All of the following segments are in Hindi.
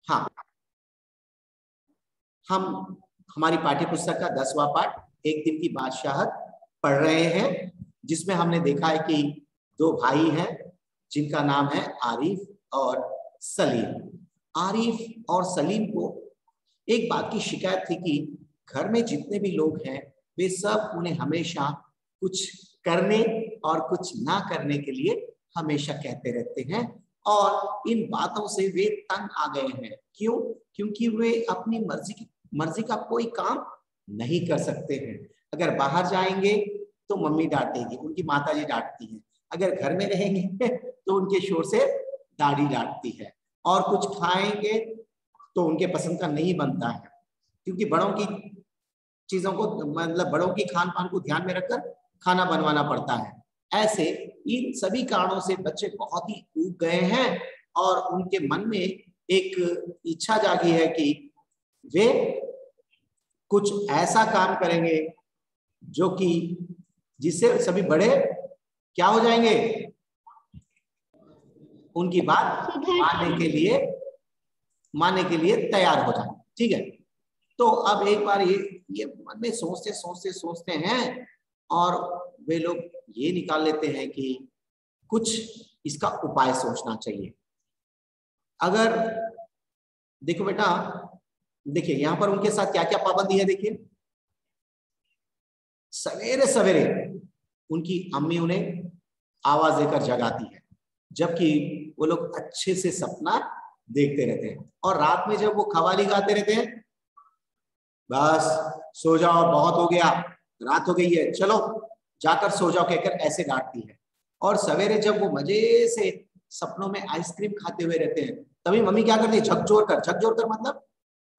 हाँ, हम हमारी पाठ्य पुस्तक का 10वां पाठ एक दिन की बादशाहत पढ़ रहे हैं, जिसमें हमने देखा है कि दो भाई हैं जिनका नाम है आरिफ और सलीम। आरिफ और सलीम को एक बात की शिकायत थी कि घर में जितने भी लोग हैं वे सब उन्हें हमेशा कुछ करने और कुछ ना करने के लिए हमेशा कहते रहते हैं, और इन बातों से वे तंग आ गए हैं। क्यों? क्योंकि वे अपनी मर्जी का कोई काम नहीं कर सकते हैं। अगर बाहर जाएंगे तो मम्मी डांटेगी, उनकी माताजी डांटती हैं। अगर घर में रहेंगे तो उनके शोर से दादी डांटती है। और कुछ खाएंगे तो उनके पसंद का नहीं बनता है, क्योंकि बड़ों की चीजों को, मतलब बड़ों की खान पान को ध्यान में रखकर खाना बनवाना पड़ता है। ऐसे इन सभी कारणों से बच्चे बहुत ही ऊब गए हैं और उनके मन में एक इच्छा जागी है कि वे कुछ ऐसा काम करेंगे जो कि जिससे सभी बड़े क्या हो जाएंगे, उनकी बात मानने के लिए तैयार हो जाए। ठीक है, तो अब एक बार ये मन में सोचते हैं और वे लोग ये निकाल लेते हैं कि कुछ इसका उपाय सोचना चाहिए। अगर देखो बेटा, देखिए यहाँ पर उनके साथ क्या क्या पाबंदी है। देखिए, सवेरे सवेरे उनकी अम्मी उन्हें आवाज देकर जगाती है, जबकि वो लोग अच्छे से सपना देखते रहते हैं। और रात में जब वो खवाली गाते रहते हैं, बस सो जाओ, बहुत हो गया, रात हो गई है, चलो जाकर सो जाओ कहकर ऐसे डांटती है। और सवेरे जब वो मजे से सपनों में आइसक्रीम खाते हुए रहते हैं, तभी मम्मी क्या करती है, झकझोर कर मतलब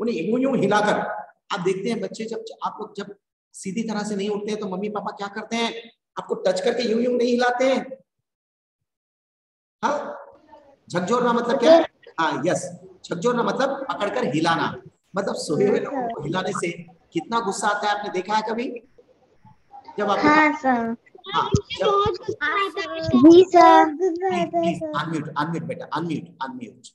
उन्हें यूं यूं हिलाकर। आप देखते हैं बच्चे आप लोग जब सीधी तरह से नहीं उठते हैं तो मम्मी पापा क्या करते हैं, आपको टच करके यूं यूं नहीं हिलाते हैं। हाँ, झकझोरना मतलब क्या है? हाँ यस, झकझोरना मतलब पकड़कर हिलाना। मतलब सोए हुए लोगों को हिलाने से कितना गुस्सा आता है, आपने देखा है कभी? जब आपके हाँ, जी सर। प्लीज अनम्यूट बेटा, अनम्यूट।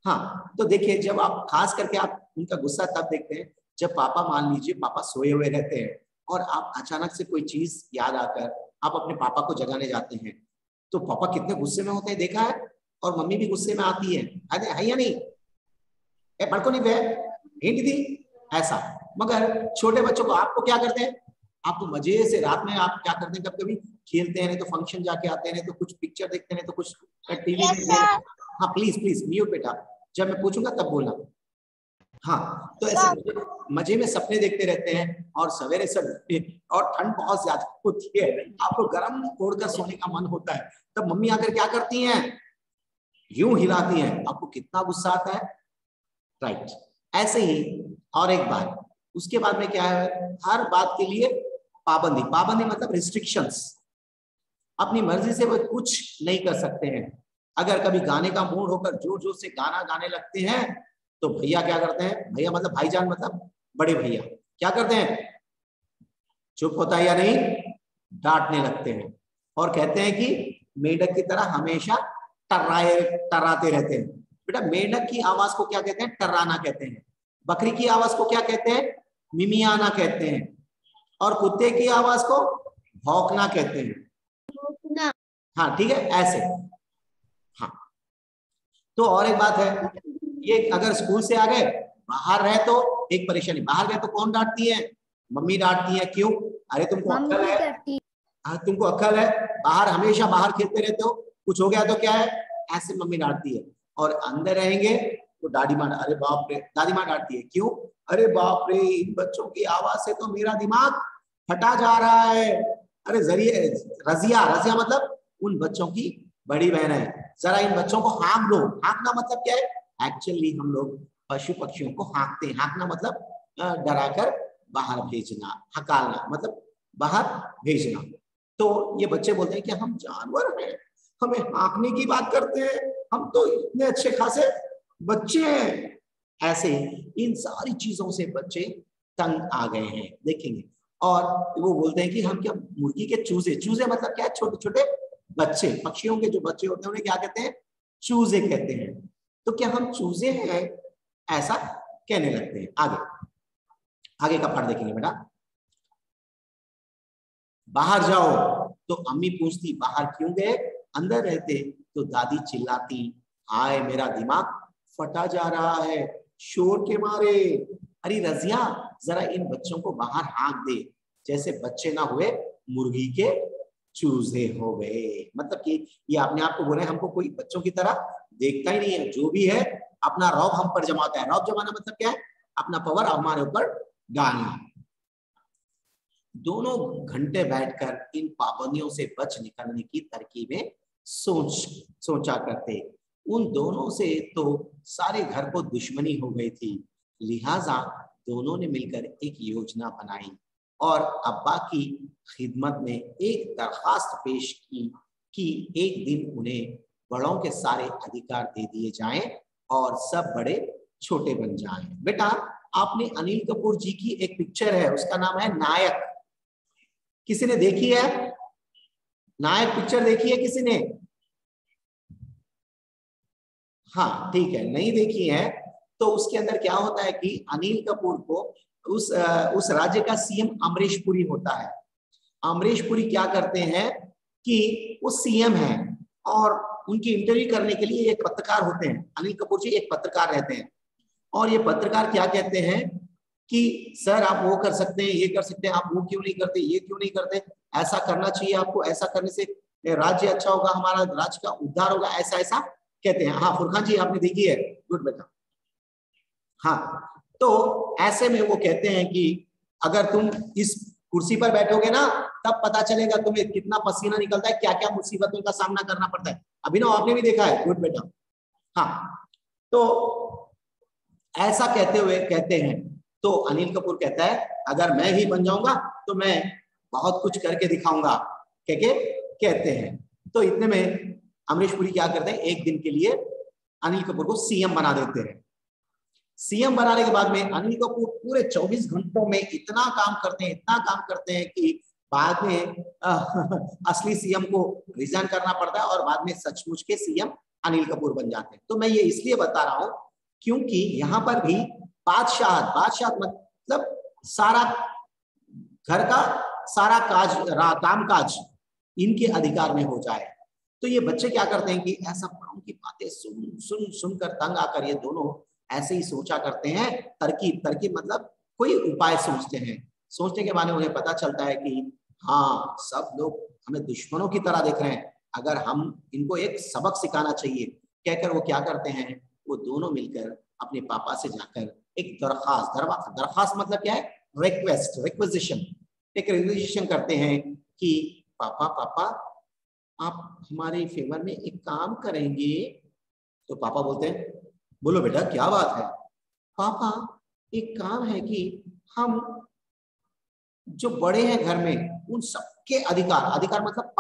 हाँ, तो देखिए, जब आप खास करके आप उनका गुस्सा तब देखते हैं जब पापा, मान लीजिए पापा सोए हुए रहते हैं और आप अचानक से कोई चीज याद आकर आप अपने पापा को जगाने जाते हैं, तो पापा कितने गुस्से में होते हैं, देखा है? और मम्मी भी गुस्से में आती है या नहीं? ए बड़को नहीं बे, हिंट दी ऐसा। मगर छोटे बच्चों को आपको क्या करते हैं, आपको मजे से रात में आप क्या करते हैं, कभी कभी खेलते हैं, नहीं तो फंक्शन जाके आते हैं, नहीं तो कुछ पिक्चर देखते हैं, नहीं तो कुछ टीवी में। हाँ प्लीज म्यूट बेटा, जब मैं पूछूंगा तब बोलना। हाँ, तो ऐसे मजे में सपने देखते रहते हैं और सवेरे सवेरे, और ठंड बहुत ज्यादा होती है, आपको गर्म ओढ़कर सोने का मन होता है, तब मम्मी आकर क्या करती हैं, यूं हिलाती हैं, आपको कितना गुस्सा आता है, राइट? ऐसे ही और एक बात, उसके बाद में क्या है, हर बात के लिए पाबंदी मतलब रिस्ट्रिक्शंस। अपनी मर्जी से वो कुछ नहीं कर सकते हैं। अगर कभी गाने का मूड होकर जोर जोर से गाना गाने लगते हैं तो भैया क्या करते हैं, भैया मतलब भाईजान, मतलब बड़े भैया क्या करते हैं, चुप होता है या नहीं, डांटने लगते हैं और कहते हैं कि मेढक की तरह हमेशा टर्राते रहते हैं। बेटा, मेढक की आवाज को क्या कहते हैं, टर्राना कहते हैं। बकरी की आवाज को क्या कहते हैं, मिमियाना कहते हैं। और कुत्ते की आवाज को भौंकना कहते हैं। हाँ ठीक है, ऐसे। हाँ, तो और एक बात है, ये अगर स्कूल से आ गए, बाहर रहे तो एक परेशानी, बाहर गए तो कौन डांटती है, मम्मी डांटती है। क्यों? अरे तुमको अक्ल है, तुमको अक्ल है, बाहर हमेशा बाहर खेलते रहते हो, कुछ हो गया तो क्या है, ऐसे मम्मी डांटती है। और अंदर रहेंगे तो दादी माँ, अरे बाप रे, दादी माँ डांटती है। क्यों? अरे बाप रे, इन बच्चों की आवाज से तो मेरा दिमाग फटा जा रहा है। अरे रजिया मतलब उन बच्चों की बड़ी बहन है, जरा इन बच्चों को हाँक दो। हाँकना मतलब क्या है, एक्चुअली हम लोग पशु पक्षियों को हाँकते हैं। हाँकना मतलब डराकर बाहर भेजना, हकालना मतलब बाहर भेजना। तो ये बच्चे बोलते हैं कि हम जानवर हैं, हमें हाँकने की बात करते हैं, हम तो इतने अच्छे खासे बच्चे हैं। ऐसे इन सारी चीजों से बच्चे तंग आ गए हैं, देखेंगे। और वो बोलते हैं कि हम क्या मुर्गी के चूजे मतलब क्या है, छोटे छोटे बच्चे, पक्षियों के जो बच्चे होते हैं उन्हें क्या कहते हैं, चूजे कहते हैं। तो क्या हम चूजे हैं ऐसा कहने लगते हैं। आगे का पाठ देखेंगे बेटा। बाहर जाओ तो अम्मी पूछती बाहर क्यों गए, अंदर रहते तो दादी चिल्लाती हाय मेरा दिमाग फटा जा रहा है शोर के मारे। अरे रजिया जरा इन बच्चों को बाहर हाँक दे, जैसे बच्चे ना हुए मुर्गी के चूजे हो गए। मतलब कि ये अपने आप को बोले हमको कोई बच्चों की तरह देखता ही नहीं है, जो भी है अपना रौब हम पर जमाता है। रौब जमाना मतलब क्या है, अपना पावर हमारे ऊपर डालना। दोनों घंटे बैठकर इन पाबंदियों से बच निकलने की तरकीबें सोचा करते। उन दोनों से तो सारे घर को दुश्मनी हो गई थी, लिहाजा दोनों ने मिलकर एक योजना बनाई और अब्बा की खिदमत में एक दरखास्त पेश की कि एक दिन उन्हें बड़ों के सारे अधिकार दे दिए जाएं और सब बड़े छोटे बन जाएं। बेटा आपने अनिल कपूर जी की एक पिक्चर है, उसका नाम है नायक। किसी ने देखी है नायक पिक्चर? देखी है किसी ने? हाँ ठीक है, नहीं देखी है तो उसके अंदर क्या होता है कि अनिल कपूर को उस राज्य का सीएम अमरीश पुरी होता है। अमरीश पुरी क्या करते हैं कि वो सीएम है और उनकी इंटरव्यू करने के लिए एक पत्रकार होते हैं। अनिल कपूर जी एक पत्रकार रहते हैं और ये पत्रकार क्या कहते हैं कि सर आप वो कर सकते हैं, ये कर सकते हैं, आप वो क्यों नहीं करते, ये क्यों नहीं करते, ऐसा करना चाहिए आपको, ऐसा करने से राज्य अच्छा होगा, हमारा राज्य का उद्धार होगा, ऐसा ऐसा कहते हैं। हाँ फुरकान जी आपने देखी है, गुड बेटा। हाँ तो ऐसे में वो कहते हैं कि अगर तुम इस कुर्सी पर बैठोगे ना तब पता चलेगा तुम्हें कितना पसीना निकलता है, क्या क्या मुसीबतों का सामना करना पड़ता है। अभिनव आपने भी देखा है, गुड बेटा। हाँ तो ऐसा कहते हुए कहते हैं तो अनिल कपूर कहता है अगर मैं ही बन जाऊंगा तो मैं बहुत कुछ करके दिखाऊंगा, कहते हैं। तो इतने में अमरीश पुरी क्या करते हैं, एक दिन के लिए अनिल कपूर को सीएम बना देते हैं। सीएम बनाने के बाद में अनिल कपूर पूरे 24 घंटों में इतना काम करते हैं कि बाद में असली सीएम को रिजाइन करना पड़ता है और बाद में सचमुच के सीएम अनिल कपूर बन जाते हैं। तो मैं ये इसलिए बता रहा हूं क्योंकि यहाँ पर भी बादशाह मतलब सारा घर का सारा कामकाज इनके अधिकार में हो जाए। तो ये बच्चे क्या करते हैं कि ऐसा बड़ों की बातें सुनकर तंग आकर ये दोनों ऐसे ही सोचा करते हैं, तरकीब मतलब कोई उपाय सोचते हैं। सोचने के बाद उन्हें पता चलता है कि हाँ सब लोग हमें दुश्मनों की तरह देख रहे हैं, अगर हम इनको एक सबक सिखाना चाहिए कहकर वो क्या करते हैं, वो दोनों मिलकर अपने पापा से जाकर एक दरखास्त मतलब क्या है, रिक्वेजिशन करते हैं कि पापा आप हमारे फेवर में एक काम करेंगे। तो पापा बोलते हैं बोलो बेटा क्या बात है। पापा एक काम है कि हम जो बड़े हैं घर में उन सबके अधिकार मतलब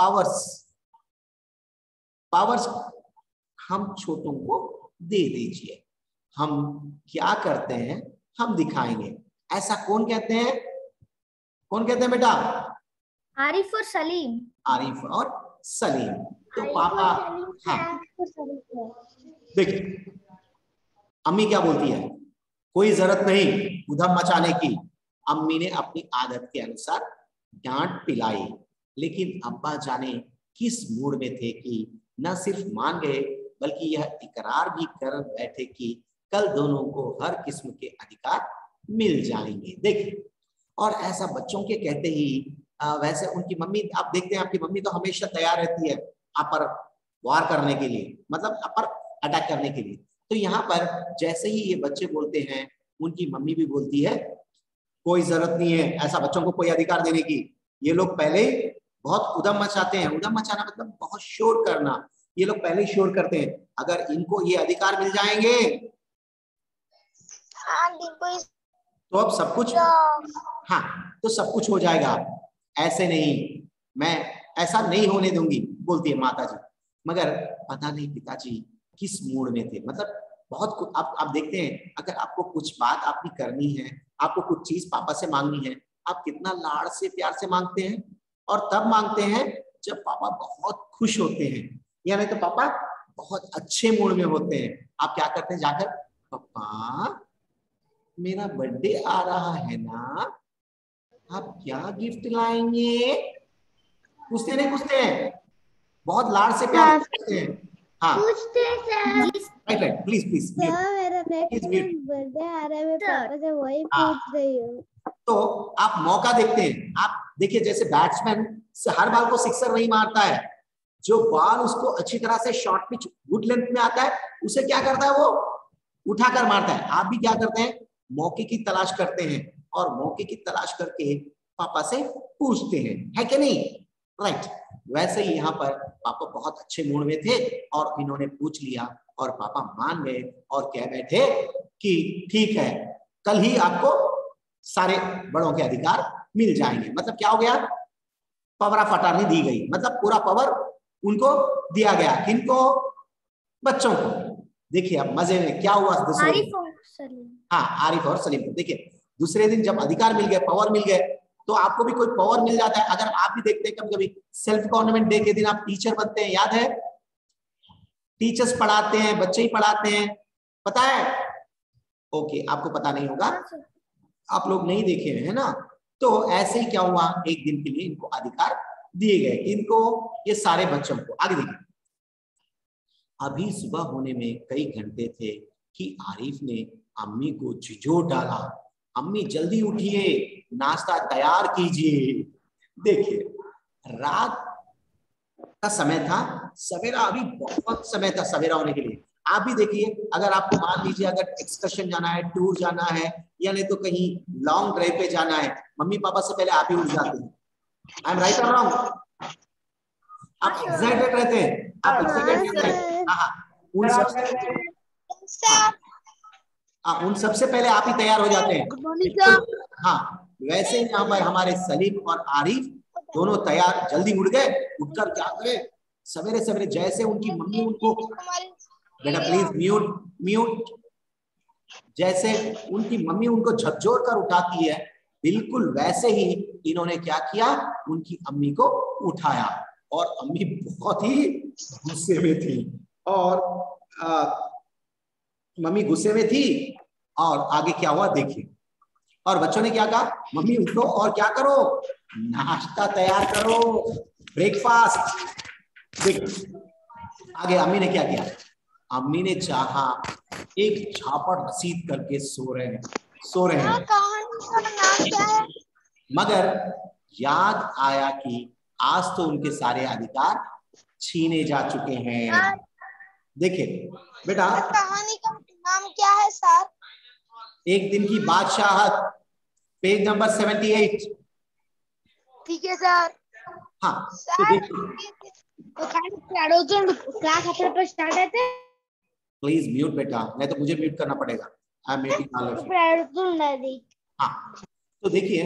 पावर्स हम छोटों को दे दीजिए। हम क्या करते हैं हम दिखाएंगे। ऐसा कौन कहते हैं बेटा? आरिफ और सलीम। तो पापा हाँ देखिए अम्मी क्या बोलती है, कोई जरूरत नहीं उधम मचाने की। अम्मी ने अपनी आदत के अनुसार डांट पिलाई, लेकिन अब्बा जाने किस मूड में थे कि न सिर्फ मान गए बल्कि यह इकरार भी कर बैठे कि कल दोनों को हर किस्म के अधिकार मिल जाएंगे। देखिए और ऐसा बच्चों के कहते ही वैसे उनकी मम्मी, आप देखते हैं आपकी मम्मी तो हमेशा तैयार रहती है आप पर वार करने के लिए, मतलब आप पर अटैक करने के लिए। तो यहाँ पर जैसे ही ये बच्चे बोलते हैं उनकी मम्मी भी बोलती है कोई जरूरत नहीं है ऐसा बच्चों को कोई अधिकार देने की, ये लोग पहले ही बहुत उधम मचाते हैं। उधम मचाना मतलब बहुत शोर करना, ये लोग पहले ही शोर करते हैं। अगर इनको ये अधिकार मिल जाएंगे तो अब सब कुछ तो सब कुछ हो जाएगा। ऐसे नहीं, मैं ऐसा नहीं होने दूंगी, बोलती है माता जी। मगर पता नहीं पिताजी किस मूड में थे, मतलब बहुत आप देखते हैं अगर आपको कुछ बात आपकी करनी है, आपको कुछ चीज पापा से मांगनी है, आप कितना लाड़ से प्यार से मांगते हैं और तब मांगते हैं जब पापा बहुत खुश होते हैं, या नहीं तो पापा बहुत अच्छे मूड में होते हैं। आप क्या करते हैं, जाकर पापा मेरा बर्थडे आ रहा है ना, आप क्या गिफ्ट लाएंगे? पूछते नहीं पूछते हैं, बहुत लाड से प्यार से पूछते हैं। हाँ पूछते हैं sir. Right right, please please मेरा नेक्स्ट बर्थडे आ रहा है, मैं पापा से वही पूछ रही हूँ। तो आप मौका देखते हैं। आप देखिए जैसे बैट्समैन से हर बाल को सिक्सर नहीं मारता है, जो बॉल उसको अच्छी तरह से शॉर्ट पिच गुड लेंथ में आता है उसे क्या करता है, वो उठाकर मारता है। आप भी क्या करते हैं, मौके की तलाश करते हैं और मौके की तलाश करके पापा से पूछते हैं, है कि नहीं? राइट। वैसे ही यहाँ पर पापा बहुत अच्छे मूड में थे और इन्होंने पूछ लिया और पापा मान गए और कह बैठे कि ठीक है, कल ही आपको सारे बड़ों के अधिकार मिल जाएंगे। मतलब क्या हो गया, पवरा फटानी दी गई, मतलब पूरा पावर उनको दिया गया। किनको? बच्चों को। देखिए अब मजे में क्या हुआ दूसरे दिन। हाँ आरिफ और सलीम को। देखिए दूसरे दिन जब अधिकार मिल गए, पावर मिल गए, तो आपको भी कोई पावर मिल जाता है। अगर आप भी देखते हैं कभी कभी सेल्फ गवर्नमेंट डे के दिन आप टीचर बनते हैं, याद है? टीचर्स पढ़ाते हैं, बच्चे ही पढ़ाते हैं, पता है? ओके, आपको पता नहीं होगा, आप लोग नहीं देखे हैं ना। तो ऐसे ही क्या हुआ, एक दिन के लिए इनको अधिकार दिए गए। इनको, ये सारे बच्चों को। आगे देखिए, अभी सुबह होने में कई घंटे थे कि आरिफ ने अम्मी को झिझोड़ डाला, अम्मी जल्दी उठिए, नाश्ता तैयार कीजिए। देखिए रात का समय था, सवेरा अभी बहुत समय था सवेरा होने के लिए। आप भी देखिए, अगर आपको मान लीजिए अगर एक्सकर्शन जाना है, टूर जाना है, या नहीं तो कहीं लॉन्ग ड्राइव पे जाना है, मम्मी पापा से पहले आप ही उठ जाते हैं। आई एम राइट और रॉन्ग? आप एक्साइटेड रहते हैं, आप एक्साइटेड रहते हैं। उन सबसे पहले आप ही तैयार हो जाते हैं। हाँ, वैसे ही यहाँ पर हमारे सलीम और आरिफ दोनों तैयार, जल्दी उठ गए। उठकर क्या करे, सवेरे सवेरे जैसे उनकी मम्मी उनको, बेटा प्लीज म्यूट म्यूट, जैसे उनकी मम्मी उनको झकझोर कर उठाती है, बिल्कुल वैसे ही इन्होंने क्या किया, उनकी अम्मी को उठाया। और अम्मी बहुत ही गुस्से में थी और मम्मी गुस्से में थी। और आगे क्या हुआ देखिए, और बच्चों ने क्या कहा, मम्मी उठो और क्या करो, नाश्ता तैयार करो, ब्रेकफास्ट। देखिए आगे अम्मी ने क्या किया, अम्मी ने चाहा एक झापड़ रसीद करके सो रहे हैं, मगर याद आया कि आज तो उनके सारे अधिकार छीने जा चुके हैं। देखिए बेटा, कहानी का नाम क्या है सर? एक दिन की बादशाहत, पेज नंबर 78। ठीक है सर। हाँ सर, तो स्टार्ट है। प्लीज म्यूट बेटा, नहीं तो मुझे म्यूट करना पड़ेगा। I am muting. हाँ तो देखिए,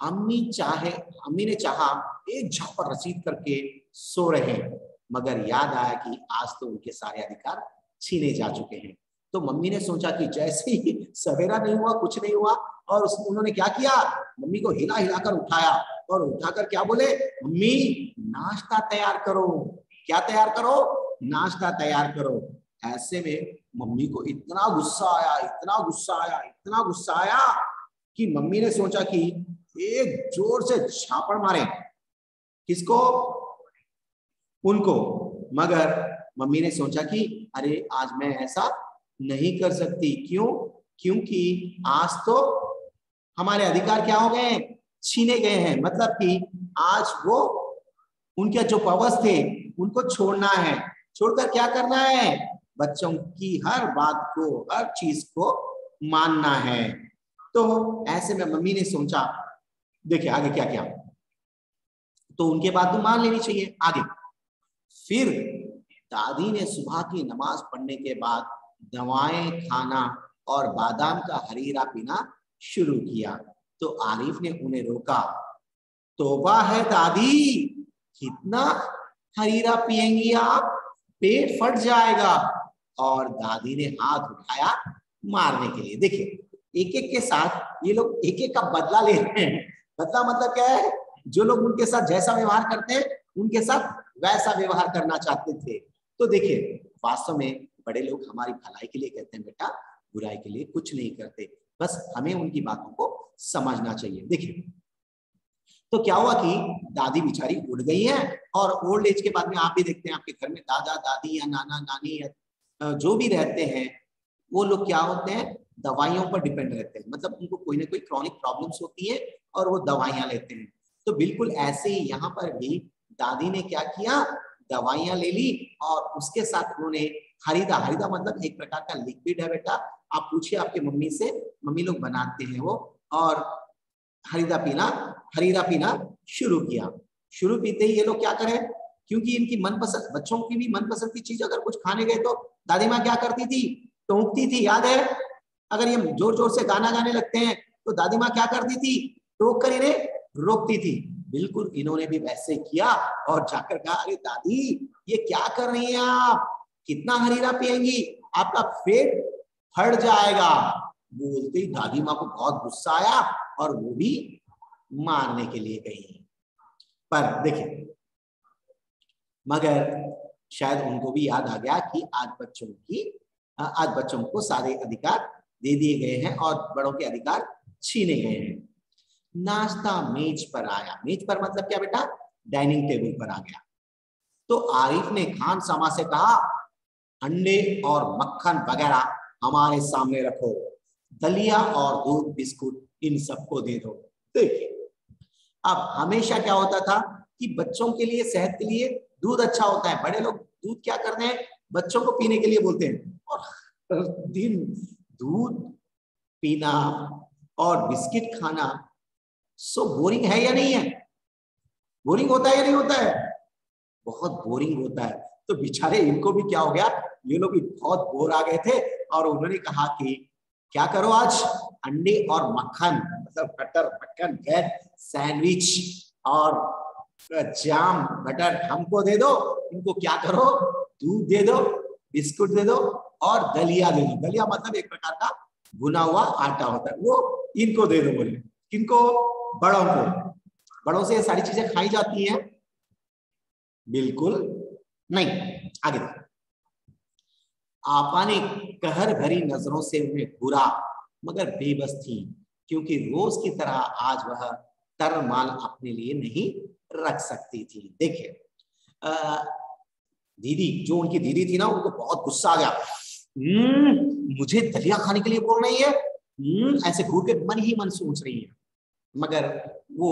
अम्मी ने चाहा एक झापड़ रसीद करके सो रहे हैं, मगर याद आया कि आज तो उनके सारे अधिकार छीने जा चुके हैं। तो मम्मी ने सोचा कि जैसे ही सवेरा नहीं हुआ, कुछ नहीं हुआ, और उन्होंने क्या किया, मम्मी को हिला हिलाकर उठाया और उठाकर क्या बोले, मम्मी नाश्ता तैयार करो। क्या तैयार करो? नाश्ता तैयार करो। ऐसे में मम्मी को इतना गुस्सा आया, इतना गुस्सा आया, इतना गुस्सा आया कि मम्मी ने सोचा कि एक जोर से झापड़ मारे। किसको? उनको। मगर मम्मी ने सोचा कि अरे आज मैं ऐसा नहीं कर सकती। क्यों? क्योंकि आज तो हमारे अधिकार क्या हो गए, छीने गए हैं। मतलब कि आज वो उनके जो पावर्स थे उनको छोड़ना है। छोड़कर क्या करना है, बच्चों की हर बात को, हर चीज को मानना है। तो ऐसे में मम्मी ने सोचा, देखिए आगे क्या क्या, तो उनके बात तो मान लेनी चाहिए। आगे फिर दादी ने सुबह की नमाज पढ़ने के बाद दवाएं खाना और बादाम का हरीरा पीना शुरू किया। तो आरिफ ने उन्हें रोका, तौबा है दादी, कितना हरीरा पिएंगी आप, पेट फट जाएगा। और दादी ने हाथ उठाया मारने के लिए। देखिए एक एक के साथ ये लोग एक एक का बदला ले रहे हैं। बदला मतलब क्या है, जो लोग उनके साथ जैसा व्यवहार करते हैं उनके साथ वैसा व्यवहार करना चाहते थे। तो देखिए वास्तव में बड़े लोग हमारी भलाई के लिए कहते हैं बेटा, बुराई के लिए कुछ नहीं करते, बस हमें उनकी बातों को समझना चाहिए। देखिए तो क्या हुआ कि दादी बेचारी उड़ गई है, और ओल्ड एज के बाद में आप भी देखते हैं आपके घर में दादा दादी या नाना नानी या जो भी रहते हैं, वो लोग क्या होते हैं, दवाइयों पर डिपेंड रहते हैं। मतलब उनको कोई ना कोई क्रॉनिक प्रॉब्लम्स होती है और वो दवाइयां लेते हैं। तो बिल्कुल ऐसे ही यहाँ पर भी दादी ने क्या किया, दवाइयां ले ली, और उसके साथ उन्होंने हरीदा, हरीदा मतलब एक प्रकार का लिक्विड है बेटा, आप पूछिए आपके मम्मी से, मम्मी लोग बनाते हैं वो, और हरीदा पीना शुरू किया। शुरू पीते ही ये लोग क्या करें, क्योंकि इनकी मनपसंद, बच्चों की भी मनपसंद की चीज अगर कुछ खाने गए तो दादी माँ क्या करती थी, टोकती थी, याद है? अगर ये जोर जोर से गाना गाने लगते हैं तो दादी माँ क्या करती थी, टोक कर इन्हें रोकती थी। बिल्कुल इन्होंने भी वैसे किया और जाकर कहा, अरे दादी ये क्या कर रही हैं आप, कितना हरीरा पिएंगी, आपका पेट फट जाएगा। बोलते ही दादी माँ को बहुत गुस्सा आया और वो भी मारने के लिए गई। पर देखिए, मगर शायद उनको भी याद आ गया कि आज बच्चों को सारे अधिकार दे दिए गए हैं और बड़ों के अधिकार छीने गए हैं। नाश्ता मेज पर आया, मेज पर मतलब क्या बेटा, डाइनिंग टेबल पर आ गया। तो आरिफ ने खान सामा से कहा, अंडे और मक्खन वगैरह हमारे सामने रखो, दलिया और दूध बिस्कुट इन सबको दे दो। देखिए अब हमेशा क्या होता था कि बच्चों के लिए, सेहत के लिए दूध अच्छा होता है, बड़े लोग दूध क्या करते हैं, बच्चों को पीने के लिए बोलते हैं, और हर दिन दूध पीना और बिस्किट खाना सो बोरिंग है या नहीं है? बोरिंग होता है या नहीं होता है? बहुत बोरिंग होता है। तो बेचारे इनको भी क्या हो गया, ये लोग भी बहुत बोर आ गए थे और उन्होंने कहा कि क्या करो, आज अंडे और मक्खन, मतलब बटर मक्खन ब्रेड सैंडविच और जाम बटर हमको दे दो, इनको क्या करो, दूध दे दो, बिस्कुट दे दो और दलिया दे दो। दलिया मतलब एक प्रकार का भुना हुआ आटा होता है, वो इनको दे दो। बोले किनको? बड़ों को। बड़ों से ये सारी चीजें खाई जाती हैं? बिल्कुल नहीं। आगे आपा ने कहर भरी नजरों से उन्हें घूरा, मगर बेबस थी, क्योंकि रोज की तरह आज वह तरमाल अपने लिए नहीं रख सकती थी। देखिए दीदी, जो उनकी दीदी थी ना, उनको बहुत गुस्सा आ गया। मुझे दलिया खाने के लिए बोल रही है, ऐसे घूर के मन ही मन सोच रही है। मगर वो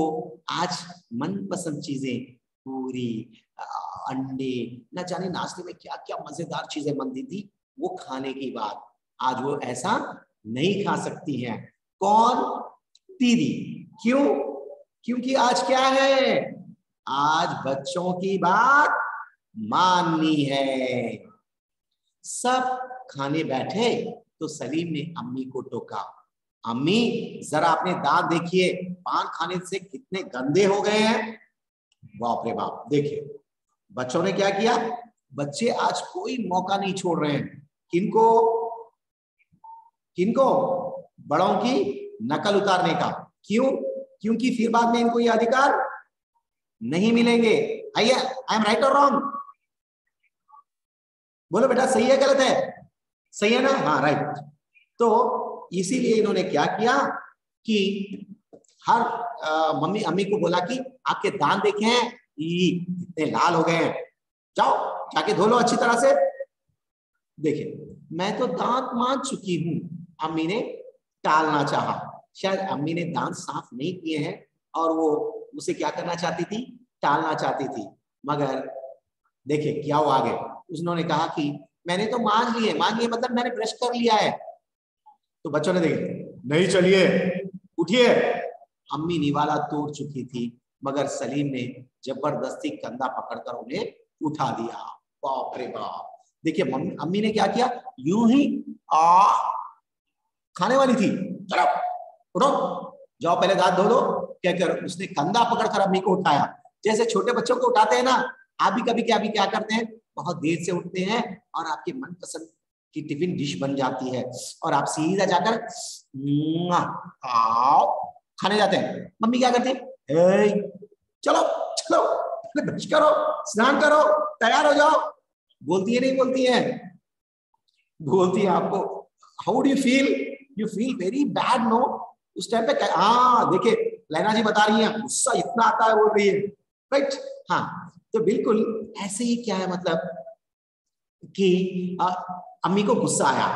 आज मनपसंद चीजें, पूरी, अंडे, न जाने नाश्ते में क्या क्या मजेदार चीजें बनती थी, वो खाने की बात आज वो ऐसा नहीं खा सकती हैं। कौन? दीदी। क्यों? क्योंकि आज क्या है, आज बच्चों की बात माननी है। सब खाने बैठे तो सलीम ने अम्मी को टोका, अम्मी जरा अपने दांत देखिए, पान खाने से कितने गंदे हो गए हैं। बाप रे बाप। देखिए बच्चों ने क्या किया, बच्चे आज कोई मौका नहीं छोड़ रहे हैं। किनको? किनको? बड़ों की नकल उतारने का। क्यों? क्योंकि फिर बाद में इनको ये अधिकार नहीं मिलेंगे। आई एम राइट और रॉन्ग? बोलो बेटा, सही है गलत है? सही है ना? हाँ राइट। तो इसीलिए इन्होंने क्या किया कि हर अम्मी को बोला कि आपके दांत देखे हैं, इतने लाल हो गए हैं, जाओ जाके धो लो अच्छी तरह से। देखिए मैं तो दांत मांज चुकी हूं। अम्मी ने टालना चाहा, शायद अम्मी ने दांत साफ नहीं किए हैं और वो उसे क्या करना चाहती थी, टालना चाहती थी। मगर देखिए क्या हुआ आगे, उसने कहा कि मैंने तो मांज लिए मतलब मैंने ब्रश कर लिया है। तो बच्चों ने देखे, नहीं चलिए उठिए। अम्मी निवाला तोड़ चुकी थी, मगर सलीम ने जबरदस्ती कंधा पकड़कर उन्हें उठा दिया। बाप रे बाप। देखिए अम्मी ने क्या किया, यूं ही खाने वाली थी, चलो उठो, जाओ पहले दांत धो लो कहकर उसने कंधा पकड़कर अम्मी को उठाया। जैसे छोटे बच्चों को उठाते हैं ना, आप भी कभी क्या करते हैं, बहुत देर से उठते हैं और आपके मनपसंद की टिफिन डिश बन जाती है और आप सीधा जाकर खाने जाते हैं। मम्मी क्या करती है, चलो चलो ब्रश करो, स्नान करो, तैयार हो जाओ। बोलती है नहीं बोलती है? बोलती है आपको, how do you feel? You feel very bad no? उस टाइम पे हाँ देखिए लैना जी बता रही है गुस्सा इतना आता है बोल रही है, राइट? हाँ तो बिल्कुल ऐसे ही क्या है मतलब कि अम्मी को गुस्सा आया,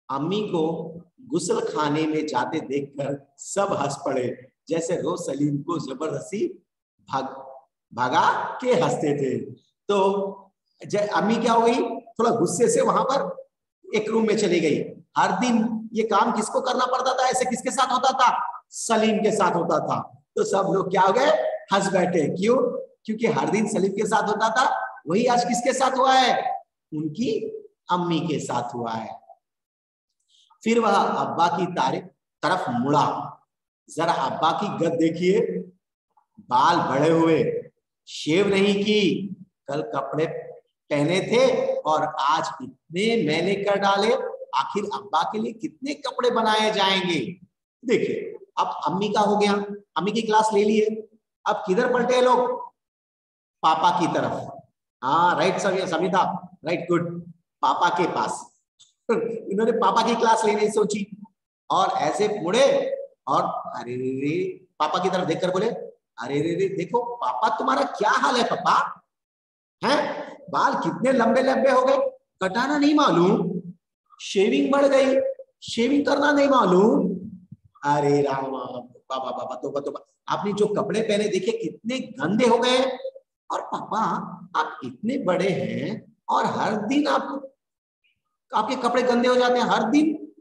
अम्मी को गुस्ल खाने में जाते देखकर सब हंस पड़े, जैसे रोज सलीम को जबरदस्ती भागा के हंसते थे। तो अम्मी क्या हो गई, थोड़ा गुस्से से वहां पर एक रूम में चली गई। हर दिन ये काम किसको करना पड़ता था, ऐसे किसके साथ होता था? सलीम के साथ होता था। तो सब लोग क्या हो गए, हंस बैठे। क्यों? क्योंकि हर दिन सलीम के साथ होता था, वही आज किसके साथ हुआ है? उनकी अम्मी के साथ हुआ है। फिर वह अब्बा की तरफ मुड़ा, जरा अब्बा की गद देखिए, बाल बड़े हुए, शेव नहीं की, कल कपड़े पहने थे और आज इतने मैले कर डाले, आखिर अब्बा के लिए कितने कपड़े बनाए जाएंगे? देखिए अब अम्मी का हो गया, अम्मी की क्लास ले लिए, अब किधर पलटे लोग? पापा की तरफ। हाँ राइट सविता, राइट गुड, पापा के पास। इन्होंने पापा की क्लास लेने सोची और ऐसे मुड़े और अरे रे पापा की तरफ देखकर बोले, अरे रे देखो पापा तुम्हारा क्या हाल है पापा, हैं? बाल कितने लंबे लंबे हो गए, कटाना नहीं मालूम, शेविंग बढ़ गई, शेविंग करना नहीं मालूम। अरे राम बाबा बाबा तोबा तोबा, आपने जो कपड़े पहने देखे कितने गंदे हो गए। और पापा आप इतने बड़े हैं और हर दिन आपके कपड़े गंदे हो जाते हैं, हर दिन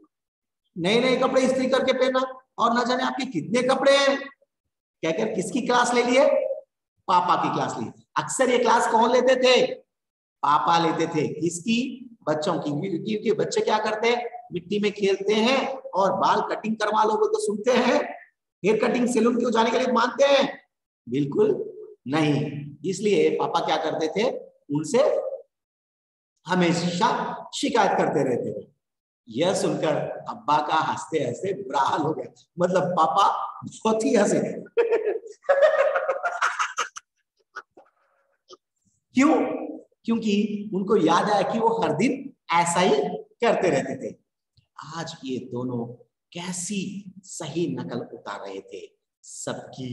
नए नए कपड़े इस्त्री करके पहना, और ना जाने आपके कितने कपड़े हैं। कहकर किसकी क्लास ले लिए? पापा की क्लास ली। अक्सर ये क्लास कौन लेते थे? पापा लेते थे। किसकी? बच्चों की। क्योंकि बच्चे क्या करते हैं, मिट्टी में खेलते हैं और बाल कटिंग करवा लो तो सुनते हैं, हेयर कटिंग सैलून क्यों जाने के लिए मानते हैं? बिल्कुल नहीं। इसलिए पापा क्या करते थे, उनसे हमेशा शिकायत करते रहते थे। यह सुनकर अब्बा का हंसते हंसते बुरा हाल हो गया, मतलब पापा बहुत ही हंसे। क्यों? क्योंकि उनको याद आया कि वो हर दिन ऐसा ही करते रहते थे। आज ये दोनों कैसी सही नकल उतार रहे थे सबकी,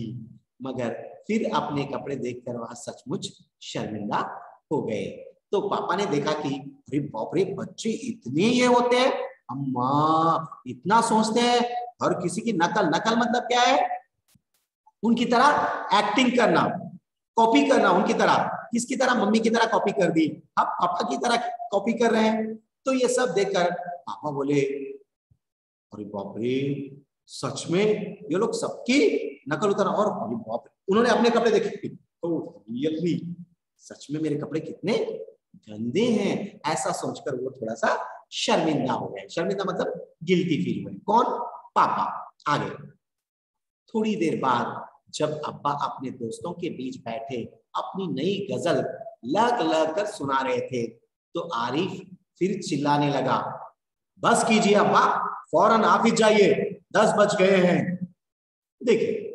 मगर फिर अपने कपड़े देखकर वह सचमुच शर्मिंदा हो गए। तो पापा ने देखा कि अरे बाप रे बच्चे इतने ये होते हैं, अम्मा इतना सोचते हैं, हर किसी की नकल। नकल मतलब क्या है? उनकी तरह एक्टिंग करना, कॉपी करना उनकी तरह। किसकी तरह? मम्मी की तरह कॉपी कर दी, अब पापा की तरह कॉपी कर रहे हैं। तो ये सब देखकर पापा बोले, अरे बाप रे सच में ये लोग सबकी नकल उतारा। और अरे बाप रे, उन्होंने अपने कपड़े देखे, तो रियली सच में मेरे कपड़े कितने गंदे हैं, ऐसा सोचकर वो थोड़ा सा शर्मिंदा हो गए। शर्मिंदा मतलब गिल्टी फील हुए। कौन? पापा। आगे थोड़ी देर बाद जब अब्बा अपने दोस्तों के बीच बैठे अपनी नई गजल लग लग कर सुना रहे थे, तो आरिफ फिर चिल्लाने लगा, बस कीजिए अब्बा, फौरन ऑफिस जाइए, 10 बज गए हैं। देखिए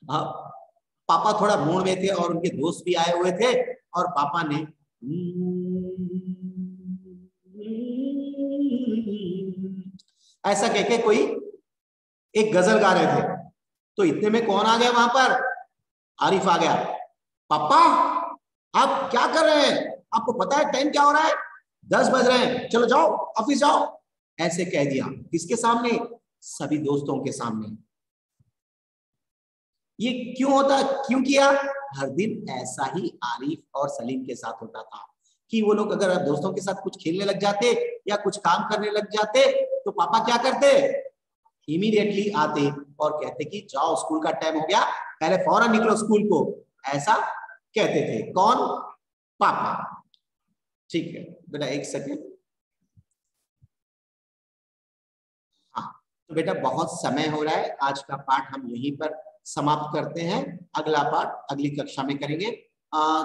पापा थोड़ा मूड में थे और उनके दोस्त भी आए हुए थे, और पापा ने ऐसा कहके कोई एक गजल गा रहे थे। तो इतने में कौन आ गया वहां पर? आरिफ आ गया। पापा आप क्या कर रहे हैं? आपको पता है टाइम क्या हो रहा है? 10 बज रहे हैं, चलो जाओ ऑफिस जाओ। ऐसे कह दिया। किसके सामने? सभी दोस्तों के सामने। ये क्यों होता? क्यों किया? हर दिन ऐसा ही आरिफ और सलीम के साथ होता था कि वो लोग अगर दोस्तों के साथ कुछ खेलने लग जाते या कुछ काम करने लग जाते, तो पापा क्या करते? इमीडिएटली आते और कहते कि जाओ स्कूल का टाइम हो गया, पहले फौरन निकलो स्कूल को, ऐसा कहते थे। कौन? पापा। ठीक है बेटा एक सेकेंड। हाँ तो बेटा बहुत समय हो रहा है, आज का पाठ हम यहीं पर समाप्त करते हैं, अगला पाठ अगली कक्षा में करेंगे।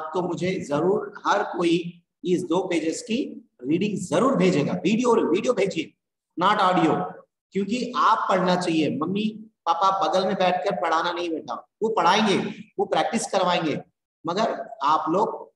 तो मुझे जरूर हर कोई इस 2 पेजेस की रीडिंग जरूर भेजेगा। वीडियो भेजिए, नॉट ऑडियो, क्योंकि आप पढ़ना चाहिए। मम्मी पापा बगल में बैठकर पढ़ाना नहीं बेटा, वो पढ़ाएंगे, वो प्रैक्टिस करवाएंगे, मगर आप लोग